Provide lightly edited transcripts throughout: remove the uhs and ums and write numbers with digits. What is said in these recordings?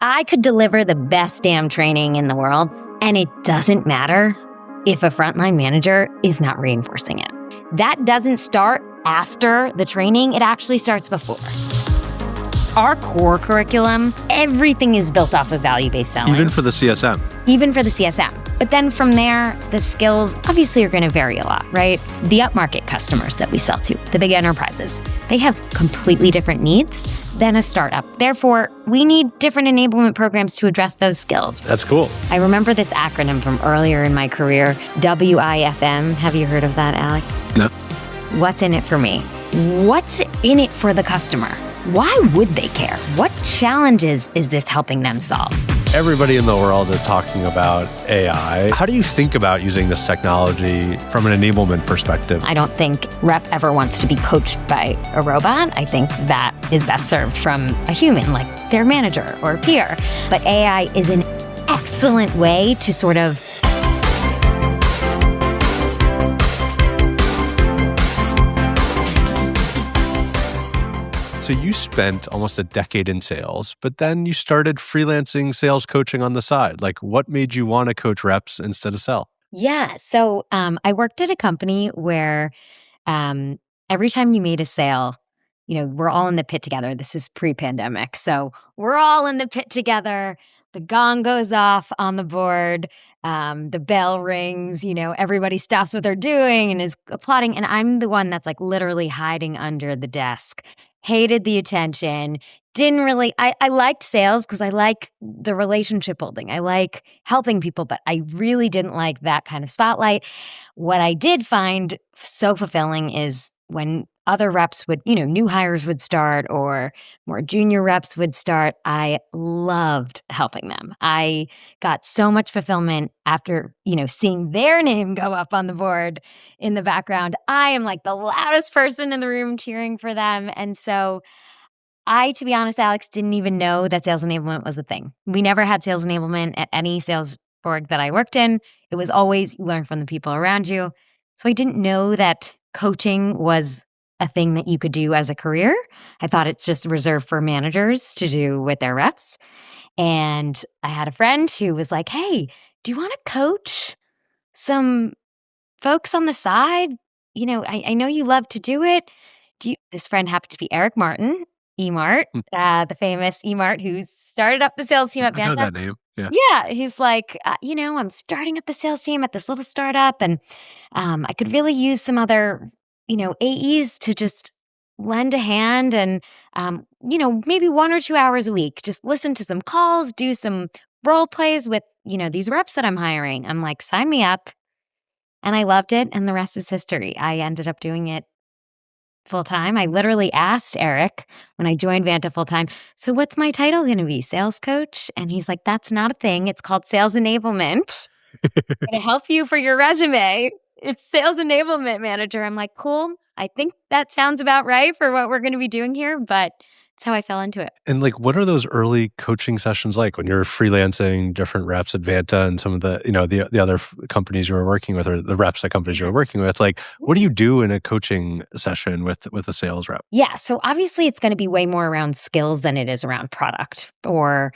I could deliver the best damn training in the world, and it doesn't matter if a frontline manager is not reinforcing it. That doesn't start after the training, it actually starts before. Our core curriculum, everything is built off of value-based selling. Even for the CSM? Even for the CSM. But then from there, the skills obviously are going to vary a lot, right? The upmarket customers that we sell to, the big enterprises, they have completely different needs than a startup. Therefore, we need different enablement programs to address those skills. That's cool. I remember this acronym from earlier in my career, WIFM. Have you heard of that, Alec? No. What's in it for me? What's in it for the customer? Why would they care? What challenges is this helping them solve? Everybody in the world is talking about AI. How do you think about using this technology from an enablement perspective? I don't think rep ever wants to be coached by a robot. I think that is best served from a human, like their manager or peer. But AI is an excellent way to sort of So you spent almost a decade in sales, but then you started freelancing sales coaching on the side. Like, what made you want to coach reps instead of sell? Yeah. So I worked at a company where every time you made a sale, we're all in the pit together. This is pre-pandemic. So we're all in the pit together. The gong goes off on the board. The bell rings, everybody stops what they're doing and is applauding. And I'm the one that's like literally hiding under the desk. Hated the attention. Didn't really, I liked sales because I like the relationship building. I like helping people, but I really didn't like that kind of spotlight. What I did find so fulfilling is when other reps would, new hires would start or more junior reps would start. I loved helping them. I got so much fulfillment after, seeing their name go up on the board in the background. I am like the loudest person in the room cheering for them. And so to be honest, Alex, didn't even know that sales enablement was a thing. We never had sales enablement at any sales org that I worked in. It was always you learn from the people around you. So I didn't know that coaching was a thing that you could do as a career. I thought it's just reserved for managers to do with their reps. And I had a friend who was like, hey, do you want to coach some folks on the side? I know you love to do it. This friend happened to be Eric Martin, E-Mart, the famous E-Mart who started up the sales team at Vanta. I know that name. Yeah. Yeah. He's like, I'm starting up the sales team at this little startup and I could really use some other AEs to just lend a hand and, maybe 1 or 2 hours a week, just listen to some calls, do some role plays with, these reps that I'm hiring. I'm like, sign me up. And I loved it. And the rest is history. I ended up doing it full time. I literally asked Eric when I joined Vanta full time, so what's my title going to be? Sales coach? And he's like, that's not a thing. It's called sales enablement. Going to help you for your resume. It's sales enablement manager. I'm like, cool. I think that sounds about right for what we're going to be doing here, but it's how I fell into it. And like, what are those early coaching sessions like when you're freelancing different reps at Vanta and some of the, the other companies you were working with or the reps at companies you were working with? Like, what do you do in a coaching session with a sales rep? Yeah. So obviously it's going to be way more around skills than it is around product or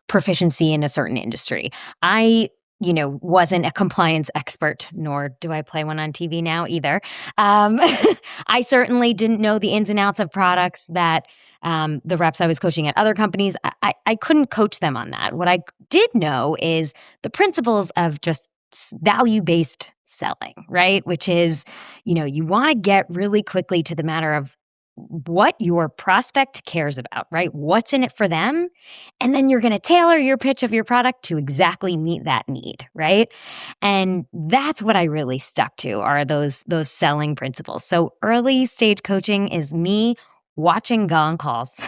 proficiency in a certain industry. I wasn't a compliance expert, nor do I play one on TV now either. I certainly didn't know the ins and outs of products that the reps I was coaching at other companies, I couldn't coach them on that. What I did know is the principles of just value-based selling, right? Which is, you want to get really quickly to the matter of what your prospect cares about, right? What's in it for them? And then you're going to tailor your pitch of your product to exactly meet that need, right? And that's what I really stuck to are those selling principles. So early stage coaching is me watching gong calls,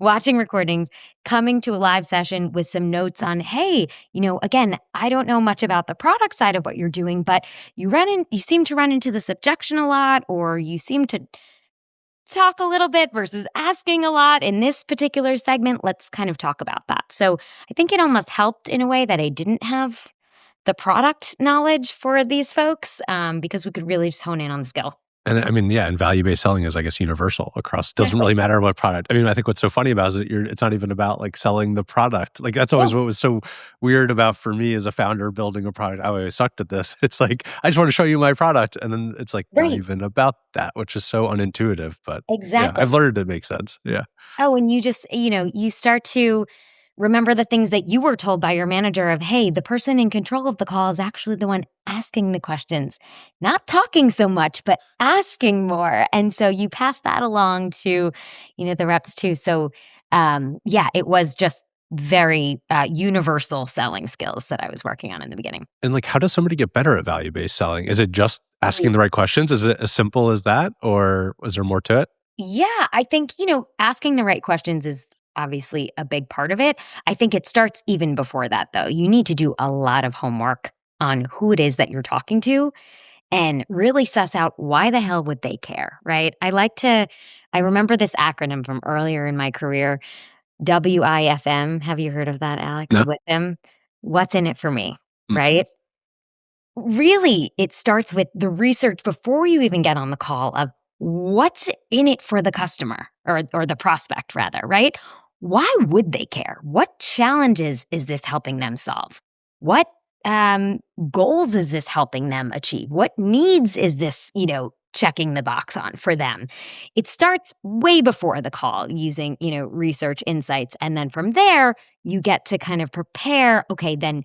watching recordings, coming to a live session with some notes on, hey, again, I don't know much about the product side of what you're doing, but you seem to run into this objection a lot, or you seem to talk a little bit versus asking a lot in this particular segment. Let's kind of talk about that. So I think it almost helped in a way that I didn't have the product knowledge for these folks because we could really just hone in on the skill. And I mean, yeah, and value-based selling is, I guess, universal across. Doesn't really matter what product. I mean, I think what's so funny about it is that it's not even about like selling the product. Like that's always Yeah, what was so weird about for me as a founder building a product. I always sucked at this. It's like I just want to show you my product, and then it's like not right. even about that, which is so unintuitive. But yeah, Exactly. I've learned it makes sense. Yeah. Oh, and you just, you start to remember the things that you were told by your manager of, hey, the person in control of the call is actually the one asking the questions, not talking so much, but asking more. And so you pass that along to, the reps too. So, yeah, it was just very universal selling skills that I was working on in the beginning. And like, how does somebody get better at value-based selling? Is it just asking Right. the right questions? Is it as simple as that, or is there more to it? Yeah, I think, asking the right questions is obviously a big part of it. I think it starts even before that, though. You need to do a lot of homework on who it is that you're talking to and really suss out why the hell would they care, right? I remember this acronym from earlier in my career, WIFM. Have you heard of that, Alex? No. With them? What's in it for me, Mm. right? Really, it starts with the research before you even get on the call of what's in it for the customer or the prospect rather, right? Why would they care? What challenges is this helping them solve? What goals is this helping them achieve? What needs is this, checking the box on for them? It starts way before the call using, research insights. And then from there, you get to kind of prepare, okay, then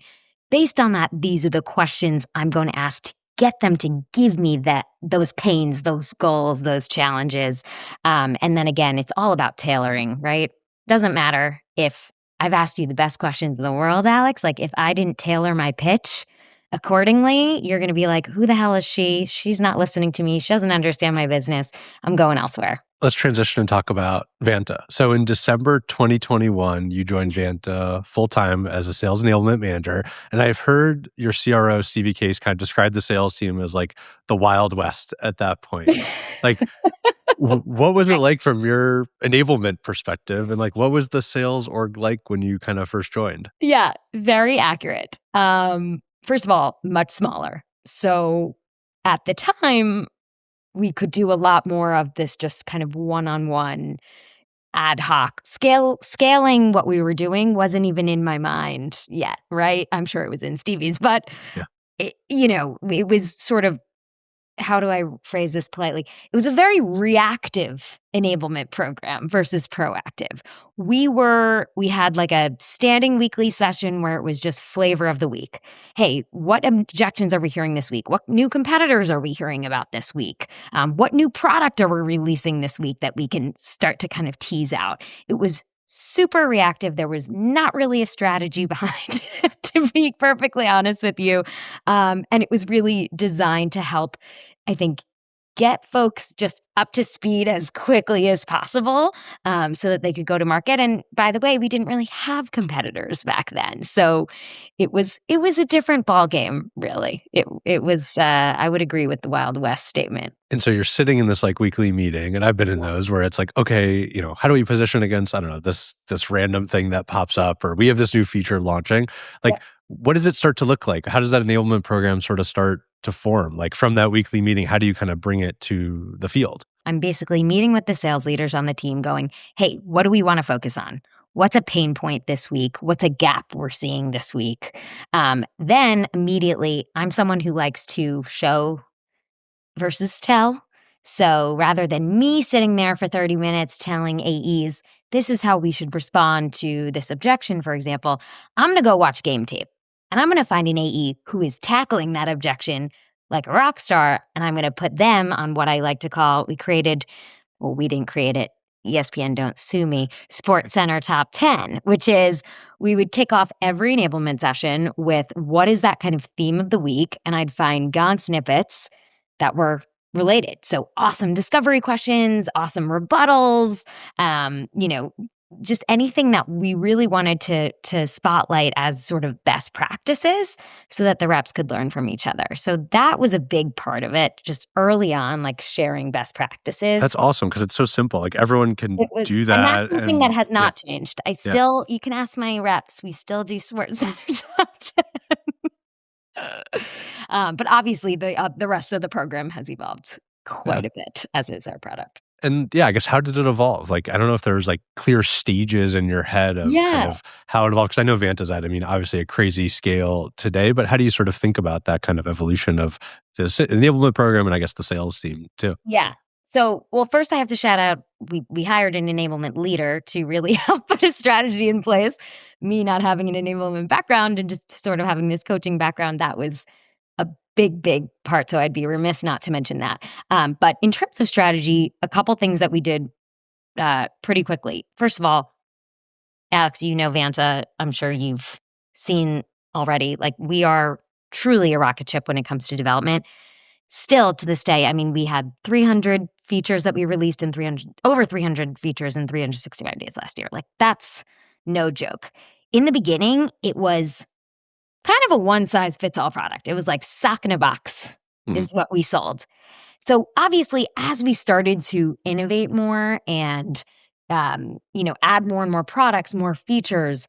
based on that, these are the questions I'm going to ask to get them to give me those pains, those goals, those challenges. And then again, it's all about tailoring, right? Doesn't matter if I've asked you the best questions in the world, Alex. Like if I didn't tailor my pitch accordingly, you're going to be like, who the hell is she? She's not listening to me. She doesn't understand my business. I'm going elsewhere. Let's transition and talk about Vanta. So in December 2021, you joined Vanta full-time as a sales enablement manager. And I've heard your CRO, Stevie Case, kind of describe the sales team as like the Wild West at that point. Like, what was it like from your enablement perspective? And like, what was the sales org like when you kind of first joined? Yeah, very accurate. First of all, much smaller. So at the time, we could do a lot more of this just kind of one-on-one ad hoc scaling. What we were doing wasn't even in my mind yet, right? I'm sure it was in Stevie's, but Yeah. it was sort of, how do I phrase this politely? It was a very reactive enablement program versus proactive. We had like a standing weekly session where it was just flavor of the week. Hey, what objections are we hearing this week? What new competitors are we hearing about this week? What new product are we releasing this week that we can start to kind of tease out? It was super reactive. There was not really a strategy behind it, to be perfectly honest with you. And it was really designed to help, I think, get folks just up to speed as quickly as possible, so that they could go to market. And by the way, we didn't really have competitors back then. So it was a different ball game, really. It was I would agree with the Wild West statement. And so you're sitting in this like weekly meeting, and I've been in those where it's like, okay, how do we position against, I don't know, this random thing that pops up, or we have this new feature launching. Yeah. Like, what does it start to look like? How does that enablement program sort of start to form? Like from that weekly meeting, how do you kind of bring it to the field? I'm basically meeting with the sales leaders on the team going, hey, what do we want to focus on? What's a pain point this week? What's a gap we're seeing this week? Then immediately, I'm someone who likes to show versus tell. So rather than me sitting there for 30 minutes telling AEs, this is how we should respond to this objection, for example, I'm going to go watch game tape and I'm going to find an AE who is tackling that objection like a rock star. And I'm going to put them on what I like to call, we didn't create it. ESPN, don't sue me, Sports Center Top 10, which is we would kick off every enablement session with what is that kind of theme of the week. And I'd find gong snippets that were related. So awesome discovery questions, awesome rebuttals, just anything that we really wanted to spotlight as sort of best practices so that the reps could learn from each other. So that was a big part of it, just early on, like sharing best practices. That's awesome because it's so simple. Like everyone can It was, do and that's that. something that And has yeah, not changed. yeah. You can ask my reps, we still do sports center top 10. But obviously the rest of the program has evolved quite Yeah. a bit, as is our product. And yeah, I guess how did it evolve? Like, I don't know if there's like clear stages in your head of kind Yeah. of how it evolved. Because I know Vanta's at, I mean, obviously a crazy scale today, but how do you sort of think about that kind of evolution of the enablement program and I guess the sales team too? Yeah. So, well, first I have to shout out we hired an enablement leader to really help put a strategy in place. Me not having an enablement background and just sort of having this coaching background, that was a big, big part. So I'd be remiss not to mention that. But in terms of strategy, a couple things that we did pretty quickly. First of all, Alex, you know Vanta. I'm sure you've seen already. Like, we are truly a rocket ship when it comes to development. Still to this day, I mean, we had 300 features that we released in over 300 features in 365 days last year. Like, that's no joke. In the beginning, it was kind of a one size fits all product. It was like sock in a box Mhm. is what we sold. So obviously, as we started to innovate more and add more and more products, more features,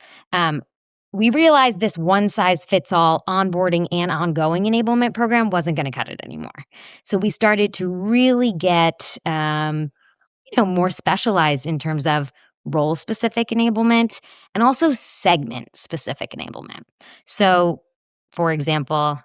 we realized this one size fits all onboarding and ongoing enablement program wasn't going to cut it anymore. So we started to really get more specialized in terms of role specific enablement and also segment specific enablement. So, for example,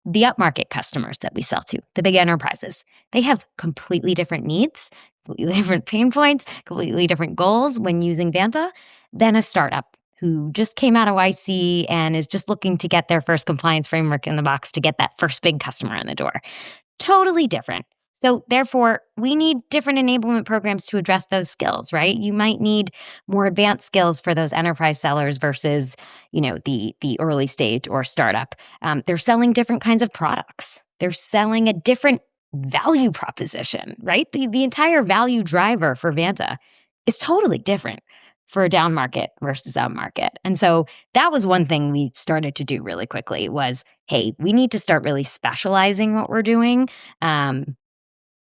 the upmarket customers that we sell to, the big enterprises, they have completely different needs, completely different pain points, completely different goals when using Vanta than a startup who just came out of YC and is just looking to get their first compliance framework in the box to get that first big customer in the door. Totally different. So therefore, we need different enablement programs to address those skills, right? You might need more advanced skills for those enterprise sellers versus, the early stage or startup. They're selling different kinds of products. They're selling a different value proposition, right? The entire value driver for Vanta is totally different for a down market versus up market. And so that was one thing we started to do really quickly was, hey, we need to start really specializing what we're doing.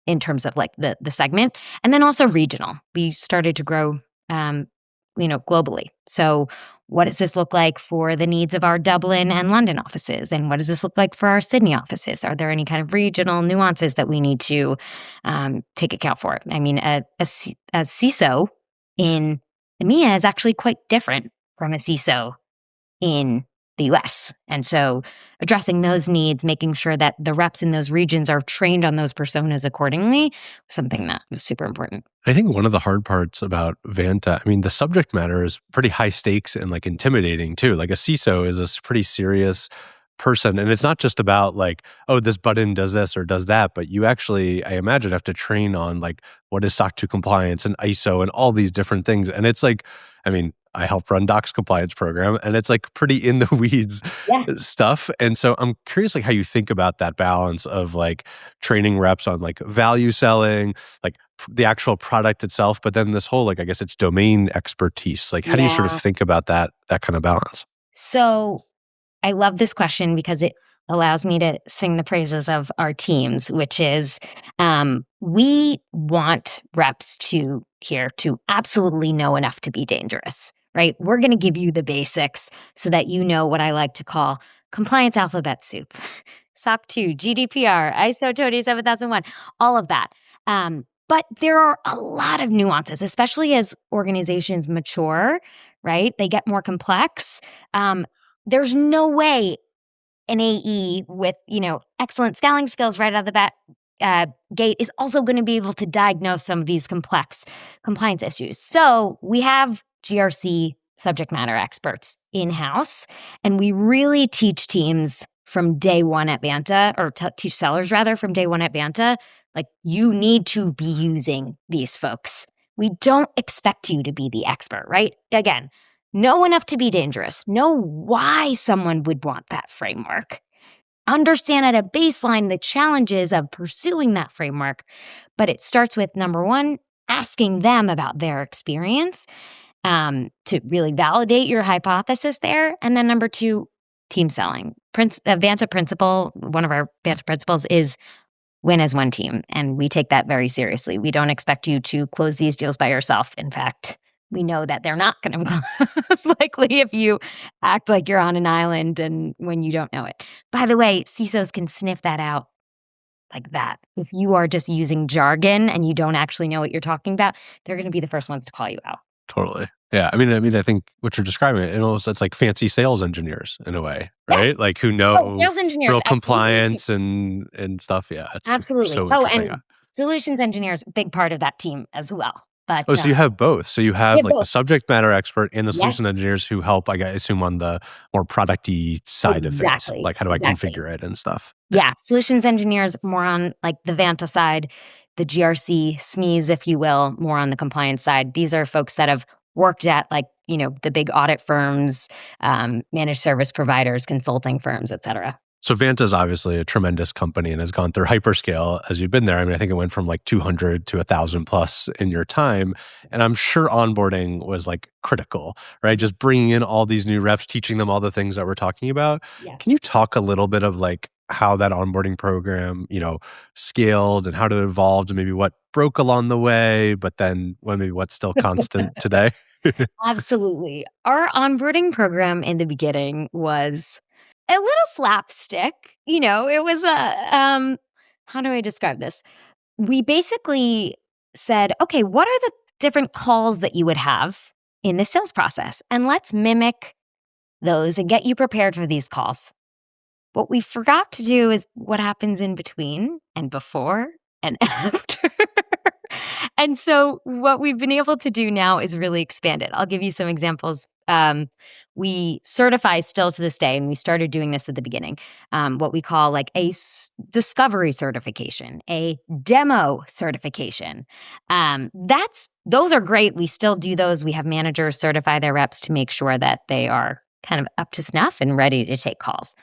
In terms of like the segment, and then also regional. We started to grow, globally. So, what does this look like for the needs of our Dublin and London offices, and what does this look like for our Sydney offices? Are there any kind of regional nuances that we need to take account for? I mean, a CISO in EMEA is actually quite different from a CISO in the US. And so addressing those needs, making sure that the reps in those regions are trained on those personas accordingly, something that was super important. I think one of the hard parts about Vanta, I mean, the subject matter is pretty high stakes and like intimidating too. Like a CISO is a pretty serious person. And it's not just about like, oh, this button does this or does that, but you actually, I imagine, have to train on like what is SOC 2 compliance and ISO and all these different things. And it's like, I mean, I help run Doc's compliance program and it's like pretty in the weeds Yeah. stuff. And so I'm curious like how you think about that balance of like training reps on like value selling, like the actual product itself, but then this whole like I guess it's domain expertise. Like how do you sort of Yeah. think about that kind of balance? So I love this question because it allows me to sing the praises of our teams, which is we want reps to absolutely know enough to be dangerous, right? We're going to give you the basics so that you know what I like to call compliance alphabet soup, SOC 2, GDPR, ISO 27001, all of that. But there are a lot of nuances, especially as organizations mature, right? They get more complex. There's no way an AE with, excellent scaling skills right out of the gate is also going to be able to diagnose some of these complex compliance issues. So we have GRC subject matter experts in-house, and we really teach teams from day one at Vanta, or teach sellers rather from day one at Vanta, like you need to be using these folks. We don't expect you to be the expert, right? Again, know enough to be dangerous. Know why someone would want that framework. Understand at a baseline the challenges of pursuing that framework. But it starts with number one, asking them about their experience to really validate your hypothesis there. And then number two, team selling. Vanta principle, one of our Vanta principles is win as one team. And we take that very seriously. We don't expect you to close these deals by yourself. In fact, we know that they're not going to close likely if you act like you're on an island and when you don't know it. By the way, CISOs can sniff that out like that. If you are just using jargon and you don't actually know what you're talking about, they're going to be the first ones to call you out. Totally. Yeah. I mean, I think what you're describing, it's like fancy sales engineers in a way, Yeah. right? Like who Oh, know sales engineers, real absolutely. compliance and stuff. Yeah. It's Absolutely. so Oh, interesting. and solutions engineers, big part of that team as well. But Oh, so you have both. So you have like the both. subject matter expert and the Yes. solution engineers who help, I assume, on the more product-y side of it. Like how do I configure it and stuff? Yeah. Solutions engineers more on like the Vanta side, the GRC, SMEs, if you will, more on the compliance side. These are folks that have worked at like, the big audit firms, managed service providers, consulting firms, et cetera. So Vanta is obviously a tremendous company and has gone through hyperscale as you've been there. I mean, I think it went from like 200 to 1,000 plus in your time. And I'm sure onboarding was like critical, right? Just bringing in all these new reps, teaching them all the things that we're talking about. Yes. Can you talk a little bit of like how that onboarding program, scaled and how it evolved and maybe what broke along the way, but then maybe what's still constant today? Absolutely. Our onboarding program in the beginning was a little slapstick. It was how do I describe this? We basically said, okay, what are the different calls that you would have in the sales process? And let's mimic those and get you prepared for these calls. What we forgot to do is what happens in between and before and after. And so what we've been able to do now is really expand it. I'll give you some examples. We certify still to this day, and we started doing this at the beginning, what we call like a discovery certification, a demo certification. Those are great. We still do those. We have managers certify their reps to make sure that they are kind of up to snuff and ready to take calls.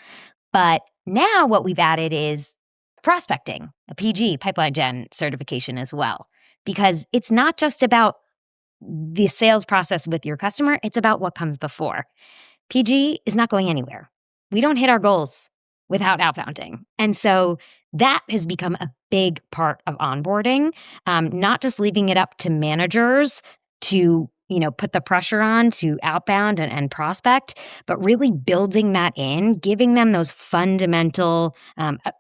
But now what we've added is prospecting, a PG, pipeline gen certification as well, because it's not just about the sales process with your customer, it's about what comes before. PG is not going anywhere. We don't hit our goals without outbounding. And so that has become a big part of onboarding, not just leaving it up to managers to put the pressure on to outbound and prospect, but really building that in, giving them those fundamental,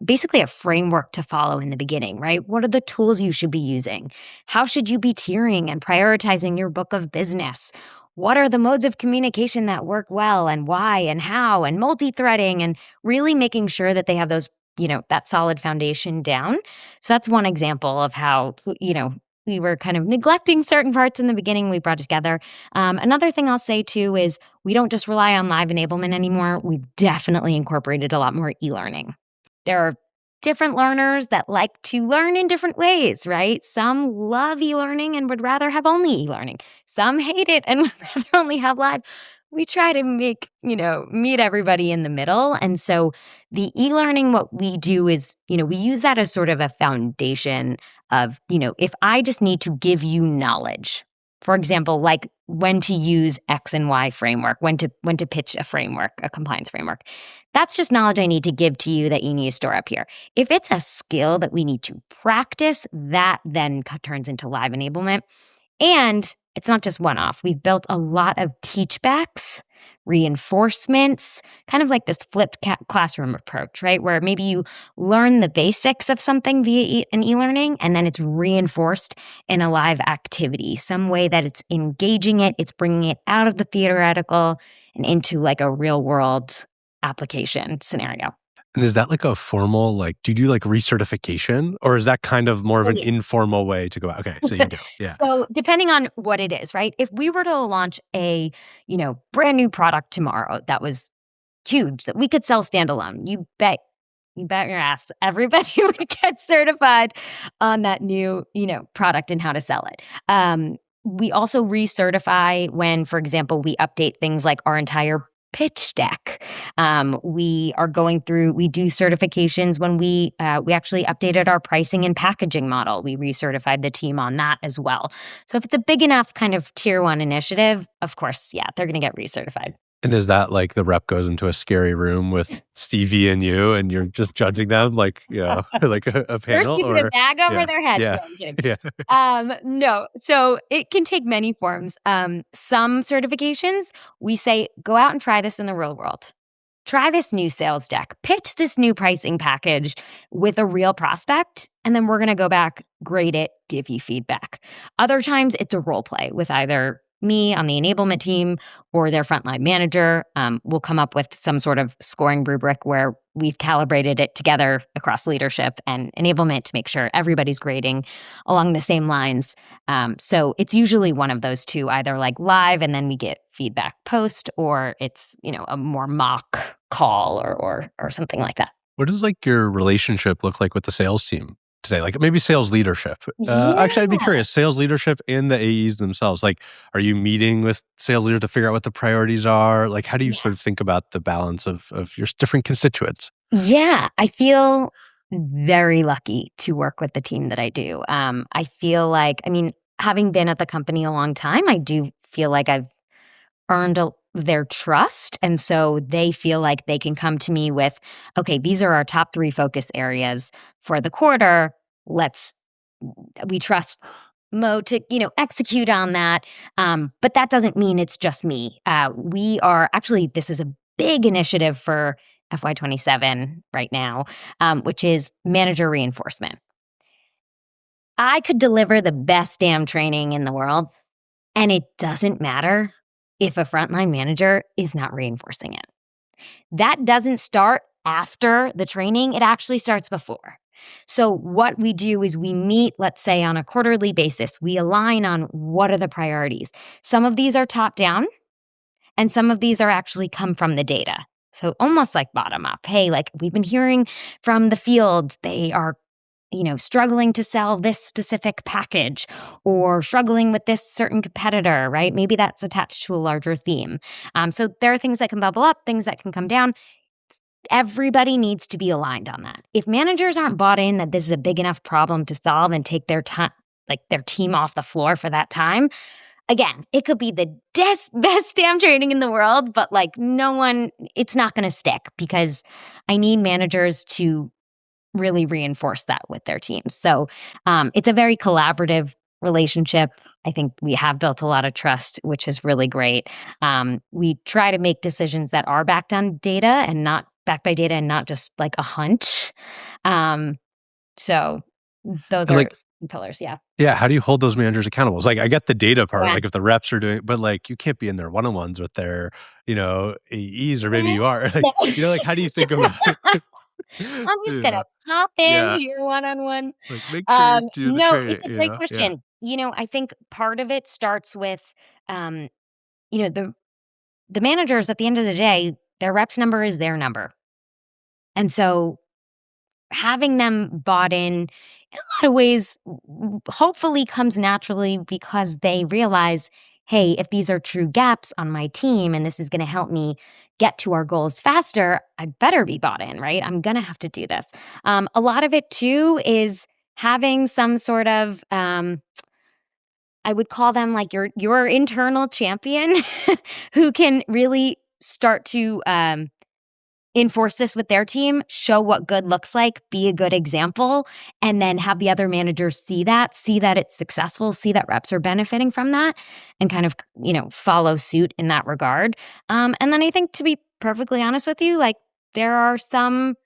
basically a framework to follow in the beginning, right? What are the tools you should be using? How should you be tiering and prioritizing your book of business? What are the modes of communication that work well and why and how and multi-threading and really making sure that they have those, that solid foundation down. So that's one example of how, we were kind of neglecting certain parts in the beginning we brought together. Another thing I'll say too is we don't just rely on live enablement anymore. We've definitely incorporated a lot more e-learning. There are different learners that like to learn in different ways, right? Some love e-learning and would rather have only e-learning. Some hate it and would rather only have live. We try to meet everybody in the middle. And so the e-learning, what we do is, we use that as sort of a foundation of, if I just need to give you knowledge, for example, like when to use X and Y framework, when to pitch a framework, a compliance framework. That's just knowledge I need to give to you that you need to store up here. If it's a skill that we need to practice, that then turns into live enablement. And it's not just one-off. We've built a lot of teachbacks, reinforcements, kind of like this flipped classroom approach, right? Where maybe you learn the basics of something via an e-learning, and then it's reinforced in a live activity, some way that it's engaging it, it's bringing it out of the theoretical and into like a real-world application scenario. And is that like a formal, do you do like recertification or is that kind of more of an informal way to go out? Okay, so you do, yeah. So depending on what it is, right? If we were to launch a, brand new product tomorrow that was huge, that we could sell standalone, you bet your ass everybody would get certified on that new, product and how to sell it. We also recertify when, for example, we update things like our entire pitch deck. We do certifications when we actually updated our pricing and packaging model. We recertified the team on that as well. So if it's a big enough kind of tier 1 initiative, of course, yeah, they're going to get recertified. And is that like the rep goes into a scary room with Stevie and you, and you're just judging them like like a panel? First, you put a bag over their head. Yeah. No, I'm kidding. No. So it can take many forms. Some certifications, we say, go out and try this in the real world. try this new sales deck, pitch this new pricing package with a real prospect, and then we're going to go back, grade it, give you feedback. Other times it's a role play with either me on the enablement team or their frontline manager. We'll come up with some sort of scoring rubric where we've calibrated it together across leadership and enablement to make sure everybody's grading along the same lines. So it's usually one of those two, either like live and then we get feedback post, or it's, a more mock call or something like that. What does like your relationship look like with the sales team today? Like maybe sales leadership. Actually, I'd be curious, sales leadership and the AEs themselves. Like, are you meeting with sales leaders to figure out what the priorities are? Like, how do you sort of think about the balance of your different constituents? Yeah, I feel very lucky to work with the team that I do. I feel like, having been at the company a long time, I do feel like I've earned their trust. And so they feel like they can come to me with, okay, these are our top 3 focus areas for the quarter. We trust Mo to, execute on that. But that doesn't mean it's just me. This is a big initiative for FY27 right now, which is manager reinforcement. I could deliver the best damn training in the world, and it doesn't matter if a frontline manager is not reinforcing it. That doesn't start after the training. It actually starts before. So what we do is we meet, let's say, on a quarterly basis. We align on what are the priorities. Some of these are top down, and some of these are actually come from the data. So almost like bottom up. Hey, like we've been hearing from the field, they are struggling to sell this specific package or struggling with this certain competitor, right? Maybe that's attached to a larger theme. So there are things that can bubble up, things that can come down. Everybody needs to be aligned on that. If managers aren't bought in that this is a big enough problem to solve and take their time, like their team off the floor for that time, again, it could be the best damn training in the world, but like it's not going to stick because I need managers to really reinforce that with their teams. So it's a very collaborative relationship. I think we have built a lot of trust, which is really great. We try to make decisions that are backed by data and not just like a hunch. So those are pillars. Yeah. Yeah. How do you hold those managers accountable? It's like, I get the data part, like if the reps are doing, but like you can't be in their one-on-ones with their, AEs, or maybe you are. Like, how do you think about it? I'm just going to pop into your one-on-one. Like, make sure you do the training. It's a great question. I think part of it starts with, the managers at the end of the day, their reps number is their number. And so having them bought in a lot of ways, hopefully comes naturally because they realize, hey, if these are true gaps on my team and this is going to help me get to our goals faster, I better be bought in, right? I'm going to have to do this. A lot of it too is having some sort of, I would call them like your internal champion who can really start to enforce this with their team, show what good looks like, be a good example, and then have the other managers see that it's successful, see that reps are benefiting from that, and kind of, follow suit in that regard. And then I think, to be perfectly honest with you, like there are some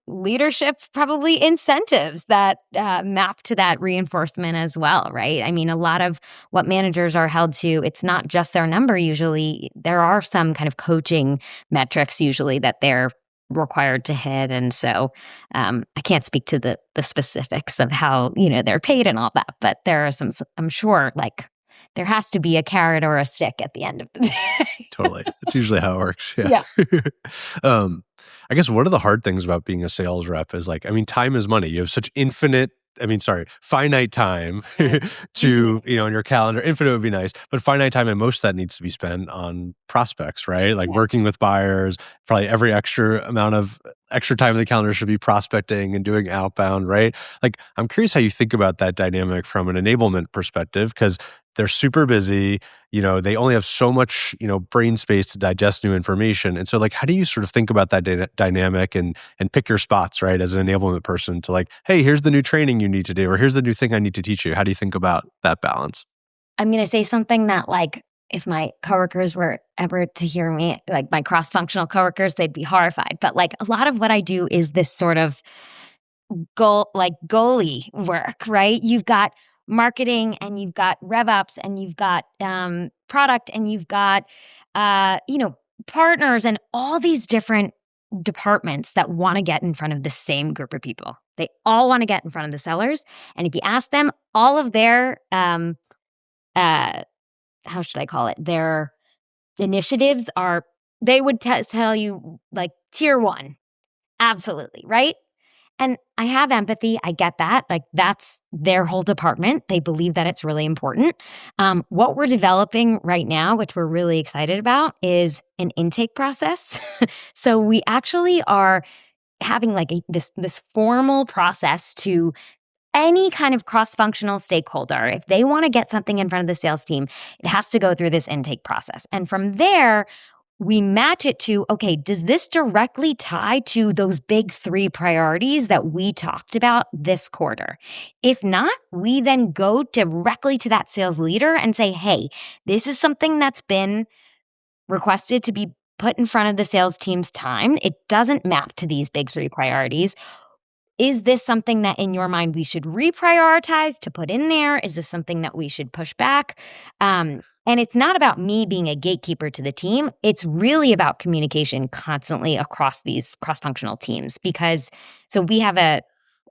leadership probably incentives that map to that reinforcement as well, right? A lot of what managers are held to, it's not just their number usually. There are some kind of coaching metrics usually that they're required to hit. And so I can't speak to the specifics of how, they're paid and all that, but there are some, I'm sure, like there has to be a carrot or a stick at the end of the day. Totally. That's usually how it works. Yeah. I guess one of the hard things about being a sales rep is like, time is money. You have such finite time to, in your calendar. Infinite would be nice, but finite time, and most of that needs to be spent on prospects, right? Like working with buyers, probably every extra amount of extra time in the calendar should be prospecting and doing outbound, right? Like, I'm curious how you think about that dynamic from an enablement perspective, because they're super busy, they only have so much, brain space to digest new information. And so like, how do you sort of think about that dynamic and pick your spots, right? As an enablement person to like, hey, here's the new training you need to do, or here's the new thing I need to teach you. How do you think about that balance? I'm going to say something that like if my coworkers were ever to hear me, like my cross-functional coworkers, they'd be horrified. But like a lot of what I do is this sort of goalie work, right? You've got marketing and you've got rev ups and you've got product and you've got partners and all these different departments that want to get in front of the same group of people. They all want to get in front of the sellers. And if you ask them, all of their how should I call it? Their initiatives are, they would tell you like tier one. Absolutely, right? And I have empathy. I get that. Like that's their whole department. They believe that it's really important. What we're developing right now, which we're really excited about, is an intake process. So we actually are having like this formal process to any kind of cross-functional stakeholder. If they want to get something in front of the sales team, it has to go through this intake process. And from there, we match it to, okay, does this directly tie to those big 3 priorities that we talked about this quarter? If not, we then go directly to that sales leader and say, hey, this is something that's been requested to be put in front of the sales team's time. It doesn't map to these big 3 priorities. Is this something that in your mind we should reprioritize to put in there? Is this something that we should push back? And it's not about me being a gatekeeper to the team. It's really about communication constantly across these cross-functional teams because so we have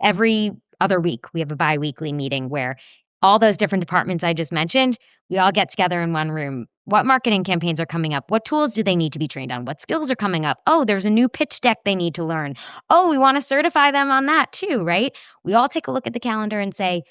every other week, we have a bi-weekly meeting where all those different departments I just mentioned, we all get together in one room. What marketing campaigns are coming up? What tools do they need to be trained on? What skills are coming up? Oh, there's a new pitch deck they need to learn. Oh, we want to certify them on that too, right? We all take a look at the calendar and say,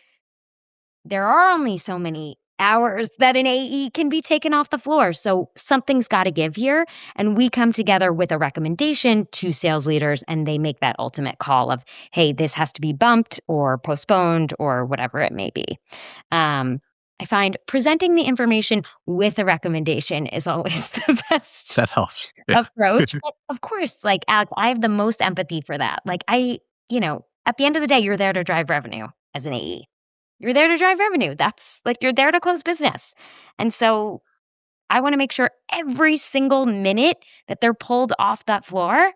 there are only so many hours that an AE can be taken off the floor. So something's got to give here. And we come together with a recommendation to sales leaders and they make that ultimate call of, hey, this has to be bumped or postponed or whatever it may be. I find presenting the information with a recommendation is always the best That helps. approach. But of course, like Alex, I have the most empathy for that. Like at the end of the day, you're there to drive revenue as an AE. You're there to drive revenue. That's like, you're there to close business. And so I want to make sure every single minute that they're pulled off that floor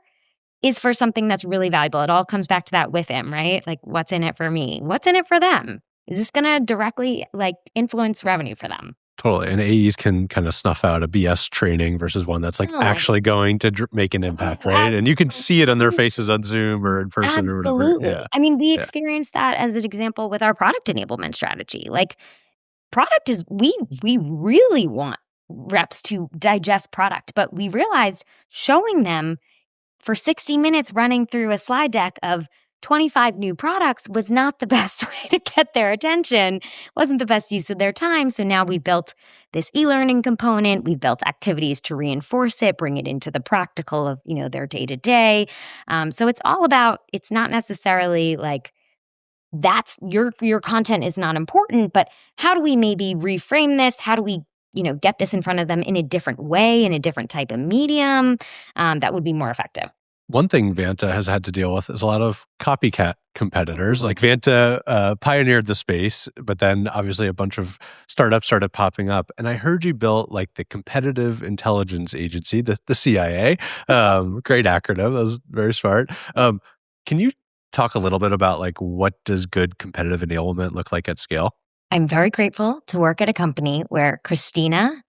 is for something that's really valuable. It all comes back to that with him, right? Like what's in it for me? What's in it for them? Is this going to directly like influence revenue for them? Totally. And AEs can kind of snuff out a BS training versus one that's like actually going to make an impact, right? And you can see it on their faces on Zoom or in person or whatever. Absolutely. Yeah. I mean, we experienced that as an example with our product enablement strategy. Like product is, we really want reps to digest product, but we realized showing them for 60 minutes running through a slide deck of 25 new products was not the best way to get their attention, wasn't the best use of their time. So now we built this e-learning component. We built activities to reinforce it, bring it into the practical of, their day-to-day. So it's all about, it's not necessarily like that's your content is not important, but how do we maybe reframe this? How do we get this in front of them in a different way, in a different type of medium that would be more effective? One thing Vanta has had to deal with is a lot of copycat competitors. Like Vanta pioneered the space, but then obviously a bunch of startups started popping up. And I heard you built like the Competitive Intelligence Agency, the CIA. Great acronym. That was very smart. Can you talk a little bit about like what does good competitive enablement look like at scale? I'm very grateful to work at a company where Christina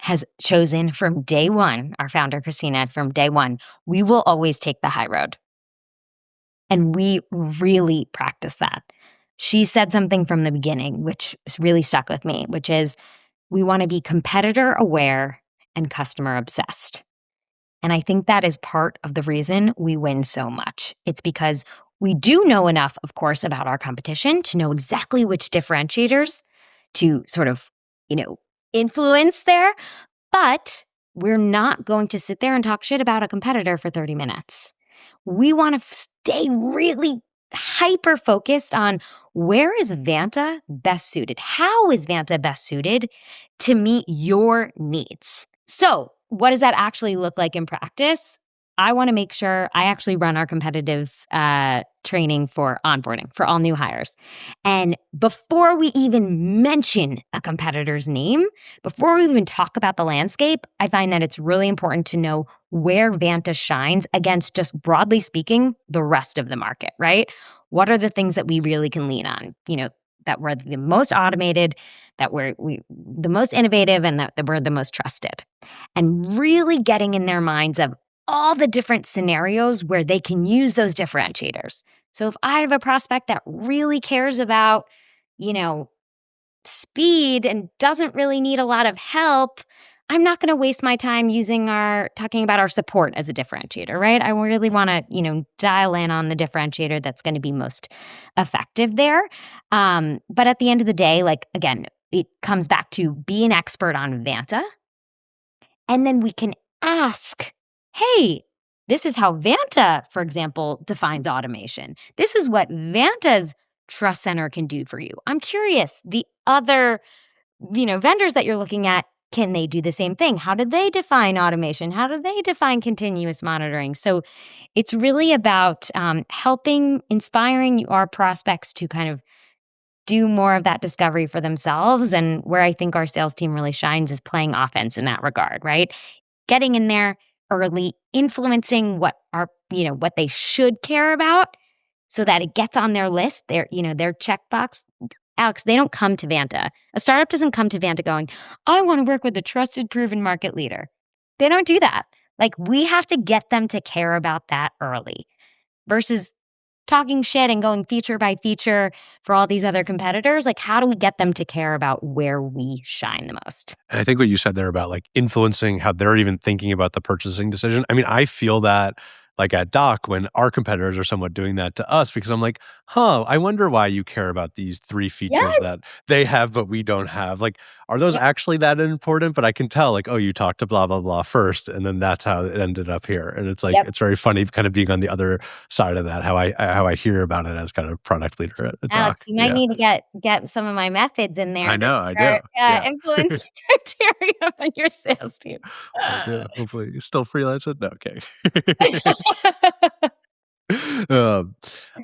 has chosen from day one, our founder, Christina, from day one, we will always take the high road. And we really practice that. She said something from the beginning, which really stuck with me, which is we want to be competitor aware and customer obsessed. And I think that is part of the reason we win so much. It's because we do know enough, of course, about our competition to know exactly which differentiators to sort of, influence there, but we're not going to sit there and talk shit about a competitor for 30 minutes. We want to stay really hyper focused on where is Vanta best suited? How is Vanta best suited to meet your needs? So what does that actually look like in practice? I want to make sure I actually run our competitive training for onboarding for all new hires. And before we even mention a competitor's name, before we even talk about the landscape, I find that it's really important to know where Vanta shines against, just broadly speaking, the rest of the market, right? What are the things that we really can lean on? That we're the most automated, that we're the most innovative, and that we're the most trusted. And really getting in their minds of all the different scenarios where they can use those differentiators. So if I have a prospect that really cares about, speed and doesn't really need a lot of help, I'm not going to waste my time talking about our support as a differentiator, right? I really want to, dial in on the differentiator that's going to be most effective there. But at the end of the day, again, it comes back to be an expert on Vanta. And then we can ask, hey, this is how Vanta, for example, defines automation. This is what Vanta's Trust Center can do for you. I'm curious, the other, vendors that you're looking at, can they do the same thing? How do they define automation? How do they define continuous monitoring? So it's really about inspiring our prospects to kind of do more of that discovery for themselves. And where I think our sales team really shines is playing offense in that regard, right? Getting in there early, influencing what they should care about so that it gets on their list, their checkbox. Alex, they don't come to Vanta. A startup doesn't come to Vanta going, I want to work with a trusted, proven market leader. They don't do that. We have to get them to care about that early versus talking shit and going feature by feature for all these other competitors. How do we get them to care about where we shine the most? And I think what you said there about influencing how they're even thinking about the purchasing decision. I mean, I feel that at Doc when our competitors are somewhat doing that to us, because I'm like, I wonder why you care about these 3 features Yes. that they have, but we don't have. Are those Yep. actually that important? But I can tell you talked to blah, blah, blah first, and then that's how it ended up here. And it's Yep. it's very funny kind of being on the other side of that, how I hear about it as kind of product leader at Alex, Doc. you might need to get some of my methods in there. I know, I do. Yeah. Influence criteria on your sales team. I do. Hopefully you're still freelancing. No, okay. All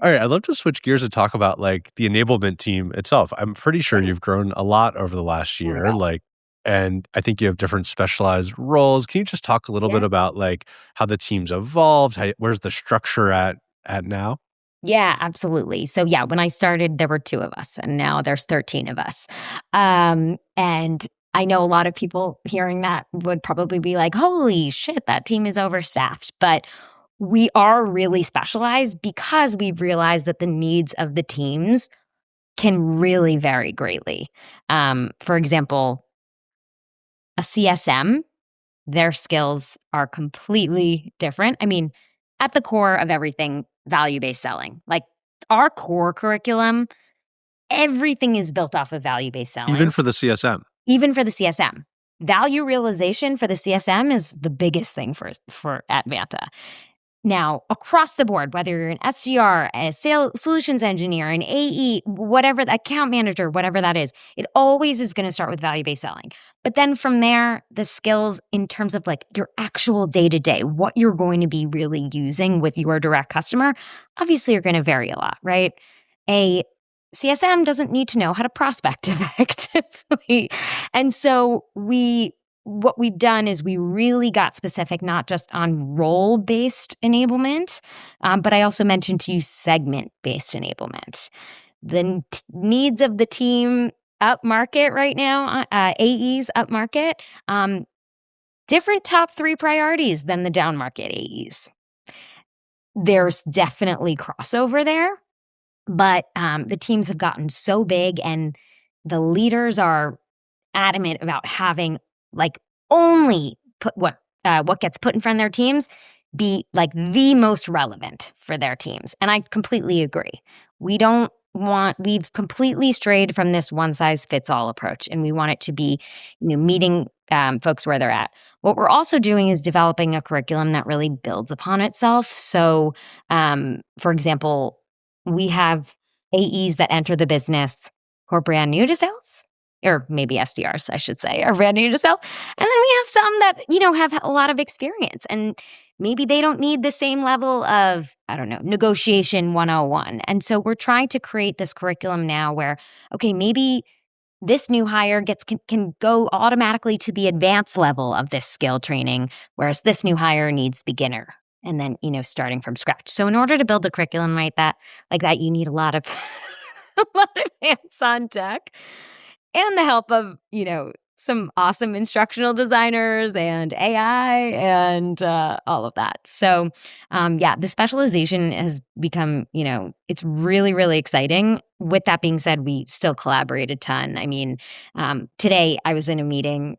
right, I'd love to switch gears and talk about the enablement team itself. I'm pretty sure you've grown a lot over the last Oh my year, God. and I think you have different specialized roles. Can you just talk a little bit about how the team's evolved? Where's the structure at now? Yeah, absolutely. So yeah, when I started, there were 2 of us, and now there's 13 of us. And I know a lot of people hearing that would probably be like, holy shit, that team is overstaffed. But we are really specialized because we've realized that the needs of the teams can really vary greatly. For example, a CSM, their skills are completely different. I mean, at the core of everything, value-based selling. Our core curriculum, everything is built off of value-based selling. Even for the CSM. Even for the CSM. Value realization for the CSM is the biggest thing for at Vanta. Now, across the board, whether you're an SDR, a sales solutions engineer, an AE, whatever, the account manager, whatever that is, it always is going to start with value-based selling. But then from there, the skills in terms of your actual day-to-day, what you're going to be really using with your direct customer, obviously are going to vary a lot, right? A CSM doesn't need to know how to prospect effectively. And so what we've done is we really got specific, not just on role-based enablement, but I also mentioned to you segment-based enablement. The needs of the team up market right now, AEs up market, different top 3 priorities than the down market AEs. There's definitely crossover there, but the teams have gotten so big and the leaders are adamant about having only put what gets put in front of their teams be the most relevant for their teams. And I completely agree. We've completely strayed from this one size fits all approach, and we want it to be, meeting folks where they're at. What we're also doing is developing a curriculum that really builds upon itself. So, for example, we have AEs that enter the business who are brand new to sales. or maybe SDRs, I should say, are brand new to sales. And then we have some that, have a lot of experience, and maybe they don't need the same level of, I don't know, negotiation 101. And so we're trying to create this curriculum now where, okay, maybe this new hire can go automatically to the advanced level of this skill training, whereas this new hire needs beginner. And then, starting from scratch. So in order to build a curriculum like that, you need a lot of a lot of hands-on tech and the help of, some awesome instructional designers and AI and all of that. So, the specialization has become, it's really, really exciting. With that being said, we still collaborate a ton. I mean, today I was in a meeting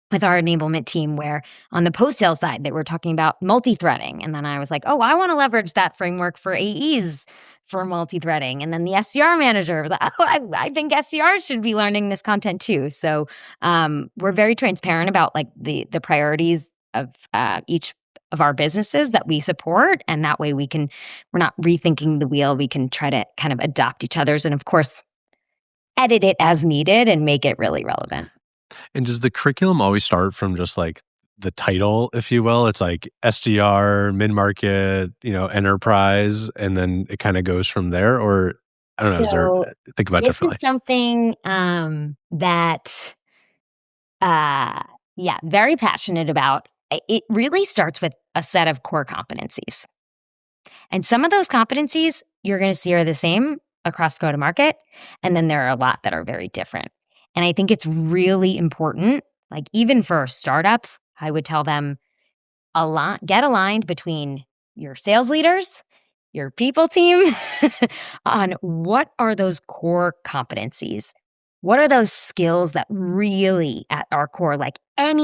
with our enablement team where on the post-sale side, they were talking about multi-threading. And then I was like, oh, I want to leverage that framework for AEs for multi-threading. And then the SDR manager was like, oh, I think SDRs should be learning this content too. So we're very transparent about the priorities of each of our businesses that we support. And that way we're not rethinking the wheel. We can try to kind of adopt each other's and of course, edit it as needed and make it really relevant. And does the curriculum always start from just the title, if you will? It's like SDR, mid-market, enterprise, and then it kind of goes from there? Or I don't know, is there, think about it this differently. Is something that, very passionate about. It really starts with a set of core competencies. And some of those competencies you're going to see are the same across go-to-market. And then there are a lot that are very different. And I think it's really important, even for a startup, I would tell them get aligned between your sales leaders, your people team on what are those core competencies? What are those skills that really at our core, an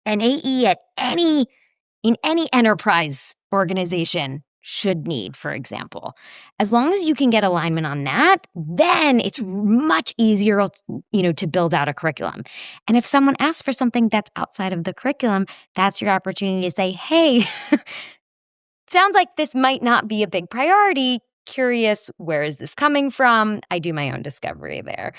AE in any enterprise organization should need, for example. As long as you can get alignment on that, then it's much easier, to build out a curriculum. And if someone asks for something that's outside of the curriculum, that's your opportunity to say, hey, sounds like this might not be a big priority. Curious, where is this coming from? I do my own discovery there.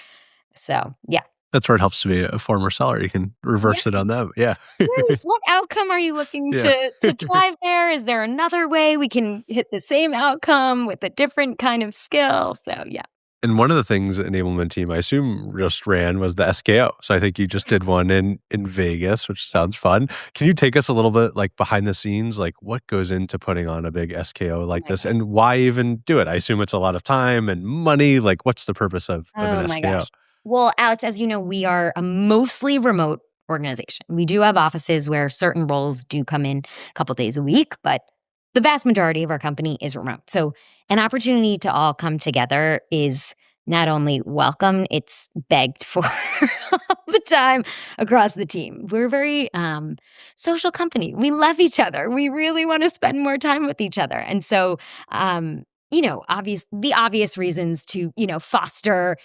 So, yeah. That's where it helps to be a former seller. You can reverse it on them. Yeah. Yes. What outcome are you looking to drive there? Is there another way we can hit the same outcome with a different kind of skill? So, yeah. And one of the things the enablement team, I assume, just ran was the SKO. So I think you just did one in Vegas, which sounds fun. Can you take us a little bit behind the scenes, what goes into putting on a big SKO like this, and why even do it? I assume it's a lot of time and money. What's the purpose of an SKO? Gosh. Well, Alex, as you know, we are a mostly remote organization. We do have offices where certain roles do come in a couple days a week, but the vast majority of our company is remote. So an opportunity to all come together is not only welcome, it's begged for all the time across the team. We're a very social company. We love each other. We really want to spend more time with each other. And so, the obvious reasons to, foster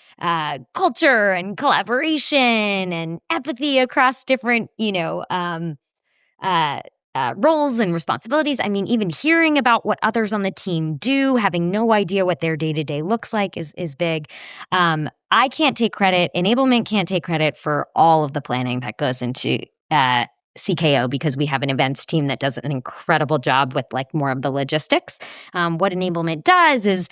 culture and collaboration and empathy across different, roles and responsibilities. I mean, even hearing about what others on the team do, having no idea what their day-to-day looks like is big. I can't take credit. Enablement can't take credit for all of the planning that goes into CKO because we have an events team that does an incredible job with more of the logistics. What enablement does is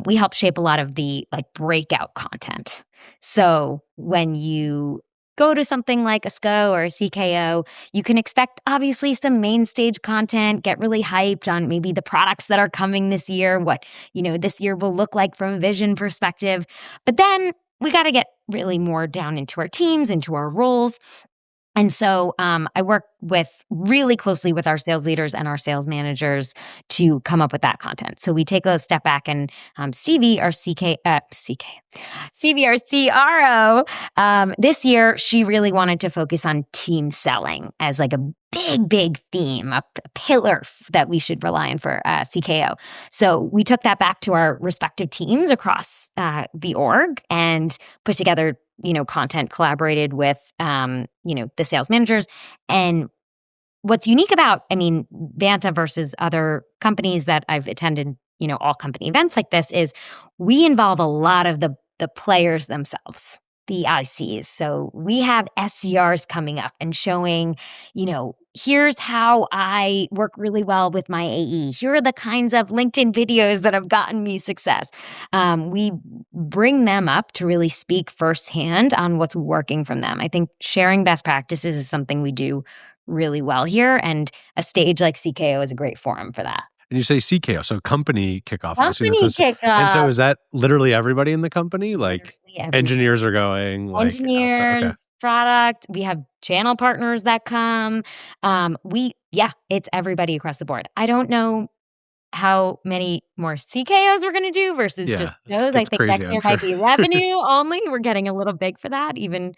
we help shape a lot of the breakout content. So when you go to something like a SKO or a CKO, you can expect obviously some main stage content, get really hyped on maybe the products that are coming this year, what, this year will look like from a vision perspective. But then we got to get really more down into our teams, into our roles. And so I work really closely with our sales leaders and our sales managers to come up with that content. So we take a step back and Stevie, our CRO, this year, she really wanted to focus on team selling as a big theme, a pillar that we should rely on for CKO. So we took that back to our respective teams across the org and put together content, collaborated with, the sales managers. And what's unique about, Vanta versus other companies that I've attended, all company events like this is we involve a lot of the players themselves. the ICs. So we have SDRs coming up and showing, here's how I work really well with my AE. Here are the kinds of LinkedIn videos that have gotten me success. We bring them up to really speak firsthand on what's working from them. I think sharing best practices is something we do really well here, and a stage like CKO is a great forum for that. And you say CKO, so company kickoff. I assume Company that's and so kickoff. is that literally everybody in the company? Like Literally everybody. engineers are going, like outside. Engineers, Okay. product. We have channel partners that come. It's everybody across the board. I don't know how many more CKOs we're going to do versus just Yeah, those. I it's think crazy, next I'm year sure. might be revenue only. We're getting a little big for that, even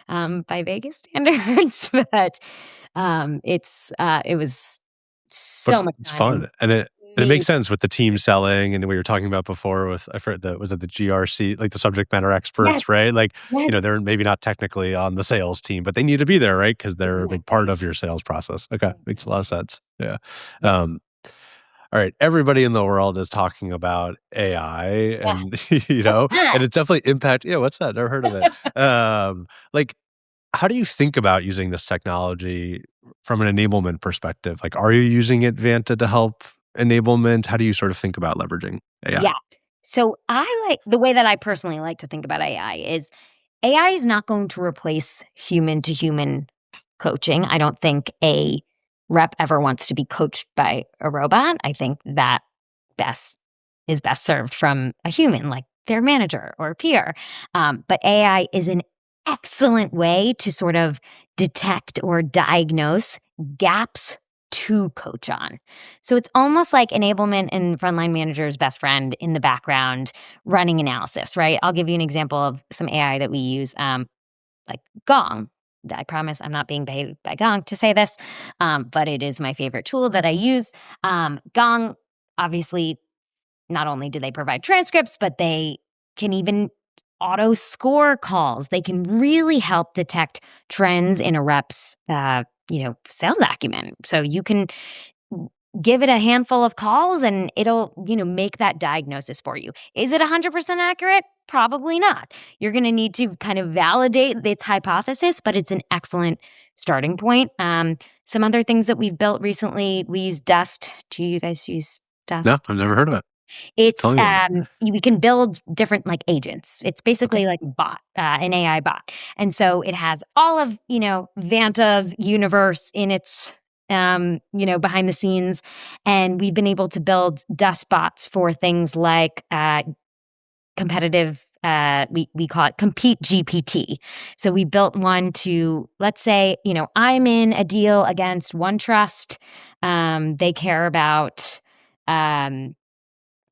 by Vegas standards. But it was But so much it's fun and fun, and it amazing. makes sense with the team selling, and we were talking about before with I forget was it the GRC, like the subject matter Yes, experts, right? Like, yes, they're maybe not technically on the sales team, but they need to be there, right? Because they're a big part exactly. of your sales process. Okay, makes a lot of sense. Yeah. Yeah, Um, all right, everybody in the world is talking about AI, yeah. and What's that? and it's definitely impact. Yeah, what's that? Never heard of it. Like, how do you think about using this technology from an enablement perspective? Like, are you using it, Vanta, to help enablement? How do you sort of think about leveraging AI? Yeah. So I like the way that I personally like to think about AI is not going to replace human to human coaching. I don't think a rep ever wants to be coached by a robot. I think that best is best served from a human, like their manager or peer. But AI is an excellent way to sort of detect or diagnose gaps to coach on. So it's almost like enablement and frontline manager's best friend in the background running analysis, right? I'll give you an example of some AI that we use, like Gong. I promise I'm not being paid by Gong to say this, but it is my favorite tool that I use. Gong, obviously, not only do they provide transcripts, but they can even auto score calls. They can really help detect trends in a rep's, sales acumen. So you can give it a handful of calls and it'll, make that diagnosis for you. Is it 100% accurate? Probably not. You're going to need to kind of validate its hypothesis, but it's an excellent starting point. Some other things that we've built recently, we use Dust. Do you guys use No, Dust? I've never heard of it. Tell It's me about it. we can build different like agents. It's Okay. basically like a bot, an AI bot, and so it has all of Vanta's universe in its behind the scenes, and we've been able to build dust bots for things like competitive. We call it compete GPT. So we built one to, let's say, I'm in a deal against OneTrust. They care about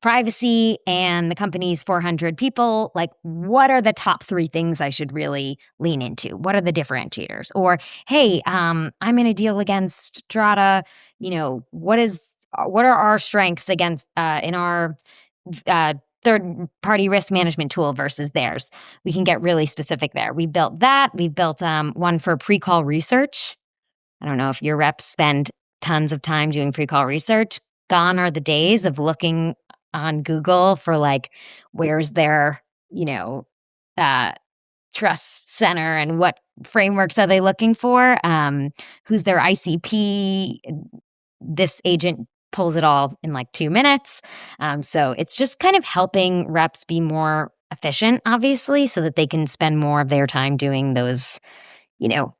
privacy and the company's 400 people. Like, what are the top 3 things I should really lean into? What are the differentiators? Or, hey, I'm in a deal against Strata. What are our strengths against in our third party risk management tool versus theirs? We can get really specific there. We built that. We built one for pre-call research. I don't know if your reps spend tons of time doing pre-call research. Gone are the days of looking on Google for like, where's their, uh, trust center and what frameworks are they looking for? Who's their ICP? This agent pulls it all in like 2 minutes. So it's just kind of helping reps be more efficient, obviously, so that they can spend more of their time doing those, you know,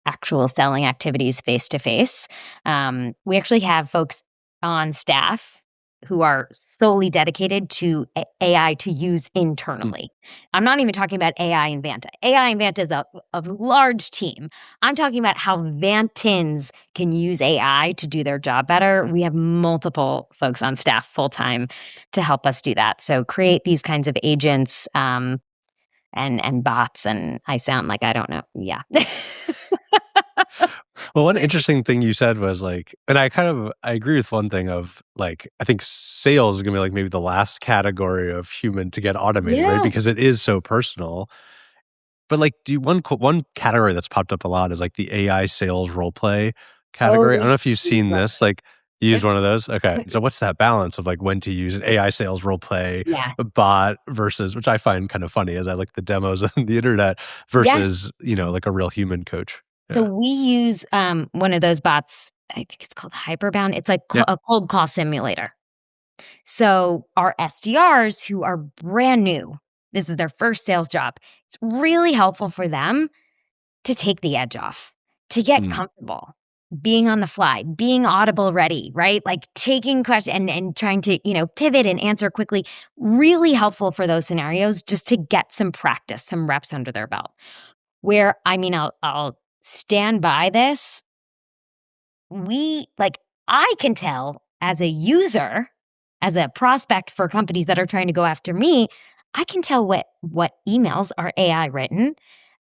actual selling activities face to face. We actually have folks on staff who are solely dedicated to AI to use Hmm. internally. I'm not even talking about AI and Vanta. AI and Vanta is a large team. I'm talking about how Vantins can use AI to do their job better. We have multiple folks on staff full time to help us do that. So create these kinds of agents and bots. And I sound like I don't know. Yeah. Well, one interesting thing you said was like, and I agree with one thing of like, I think sales is gonna be like maybe the last category of human to get automated, right? Yeah. Because it is so personal. But like, do you, one category that's popped up a lot is like the AI sales role play Oh, category. I don't know if you've seen yeah. this. Like, You use one of those? Okay. So what's that balance of like when to use an AI sales role play, Yeah. a bot versus, which I find kind of funny as I look at the demos on the internet Yeah. versus, like a real human coach. So Yeah. we use one of those bots. I think it's called Hyperbound. It's like Yeah. a cold call simulator. So our SDRs who are brand new, this is their first sales job. It's really helpful for them to take the edge off, to get Mm. comfortable, being on the fly, being audible ready, right? Like taking questions and trying to, pivot and answer quickly. Really helpful for those scenarios just to get some practice, some reps under their belt. Where, I'll stand by this. I can tell as a user, as a prospect for companies that are trying to go after me, I can tell what emails are AI written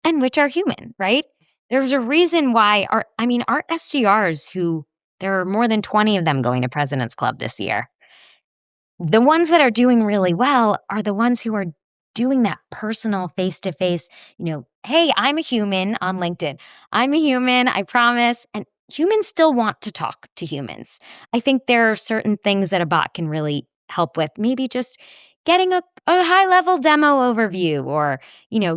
and which are human, right? There's a reason why our SDRs who there are more than 20 of them going to President's Club this year. The ones that are doing really well are the ones who are doing that personal face-to-face, hey, I'm a human on LinkedIn. I'm a human, I promise. And humans still want to talk to humans. I think there are certain things that a bot can really help with, maybe just getting a high-level demo overview or,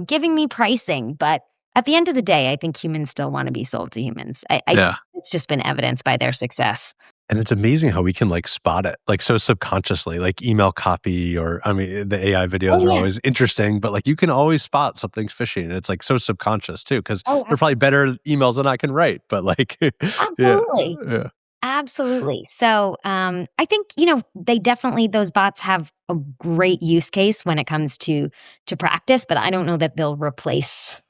giving me pricing. But at the end of the day, I think humans still want to be sold to humans. Yeah. It's just been evidenced by their success. And it's amazing how we can like spot it, like so subconsciously, like email copy or, the AI videos are always interesting, but like you can always spot something's fishy and it's like so subconscious too, because they're probably better emails than I can write, but like, Absolutely. Yeah. Absolutely. So I think, those bots have a great use case when it comes to practice, but I don't know that they'll replace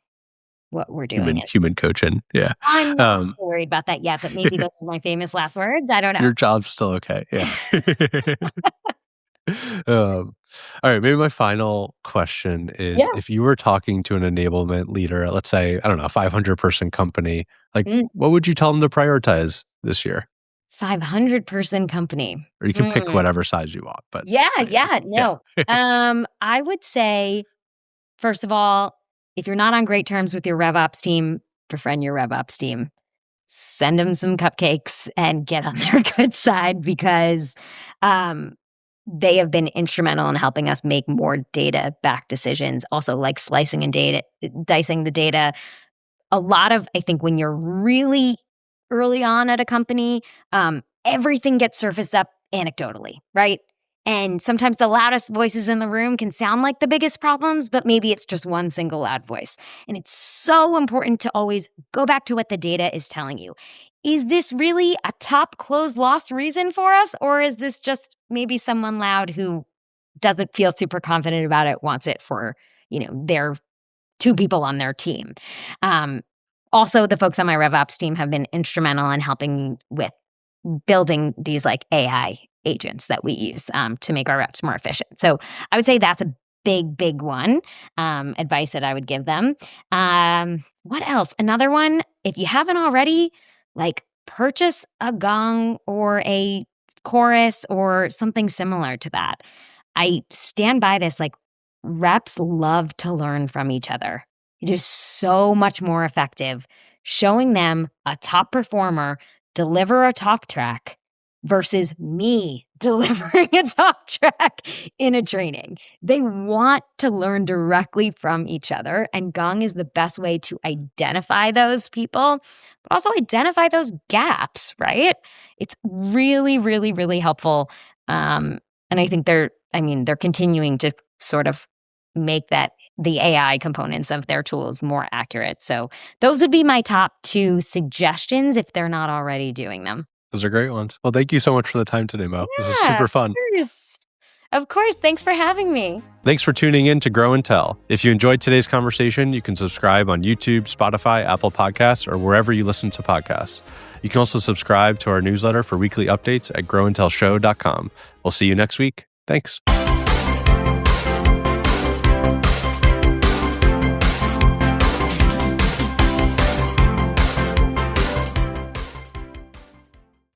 what we're doing. Human coaching. Yeah. I'm not worried about that yet, but maybe those are my famous last words. I don't know. Your job's still okay. Yeah. All right. Maybe my final question is if you were talking to an enablement leader at, let's say, I don't know, a 500-person company, like what would you tell them to prioritize this year? 500-person company. Or you can pick whatever size you want. But No. I would say, first of all, if you're not on great terms with your RevOps team, befriend your RevOps team. Send them some cupcakes and get on their good side because they have been instrumental in helping us make more data-backed decisions. Also, like slicing and dicing the data. A lot of, I think, when you're really early on at a company, everything gets surfaced up anecdotally, right? And sometimes the loudest voices in the room can sound like the biggest problems, but maybe it's just one single loud voice. And it's so important to always go back to what the data is telling you. Is this really a top close loss reason for us? Or is this just maybe someone loud who doesn't feel super confident about it, wants it for, their 2 people on their team? Also, the folks on my RevOps team have been instrumental in helping with building these like AI agents that we use to make our reps more efficient. So I would say that's a big one, advice that I would give them. What else? Another one, if you haven't already, like purchase a gong or a chorus or something similar to that. I stand by this, like reps love to learn from each other. It is so much more effective showing them a top performer deliver a talk track versus me delivering a talk track in a training. They want to learn directly from each other, and Gong is the best way to identify those people, but also identify those gaps, right? It's really, really, really helpful. And I think they're continuing to sort of make the AI components of their tools more accurate. So those would be my top 2 suggestions if they're not already doing them. Those are great ones. Well, thank you so much for the time today, Mo. This is super fun. Of course. Thanks for having me. Thanks for tuning in to Grow and Tell. If you enjoyed today's conversation, you can subscribe on YouTube, Spotify, Apple Podcasts, or wherever you listen to podcasts. You can also subscribe to our newsletter for weekly updates at growandtellshow.com. We'll see you next week. Thanks.